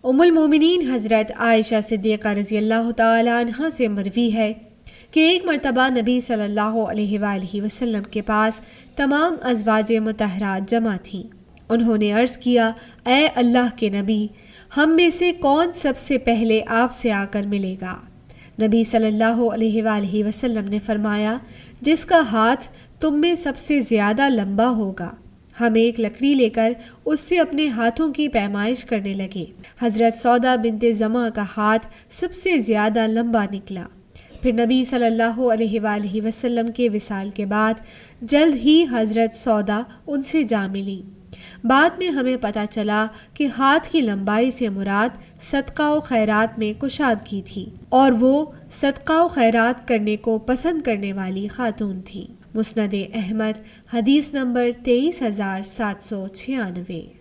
ام المومنین حضرت عائشہ صدیقہ رضی اللہ تعالی عنہا سے مروی ہے کہ ایک مرتبہ نبی صلی اللہ علیہ وآلہ وسلم کے پاس تمام ازواج مطہرات جمع تھیں۔ انہوں نے عرض کیا، اے اللہ کے نبی، ہم میں سے کون سب سے پہلے آپ سے آ کر ملے گا؟ نبی صلی اللہ علیہ وآلہ وسلم نے فرمایا، جس کا ہاتھ تم میں سب سے زیادہ لمبا ہوگا۔ ہم ایک لکڑی لے کر اس سے اپنے ہاتھوں کی پیمائش کرنے لگے۔ حضرت سودا بنت زمعہ کا ہاتھ سب سے زیادہ لمبا نکلا۔ پھر نبی صلی اللہ علیہ وآلہ وسلم کے وصال کے بعد جلد ہی حضرت سودا ان سے جا ملی۔ بعد میں ہمیں پتہ چلا کہ ہاتھ کی لمبائی سے مراد صدقہ و خیرات میں کشادگی تھی، اور وہ صدقہ و خیرات کرنے کو پسند کرنے والی خاتون تھی۔ مسند احمد حدیث نمبر 23796۔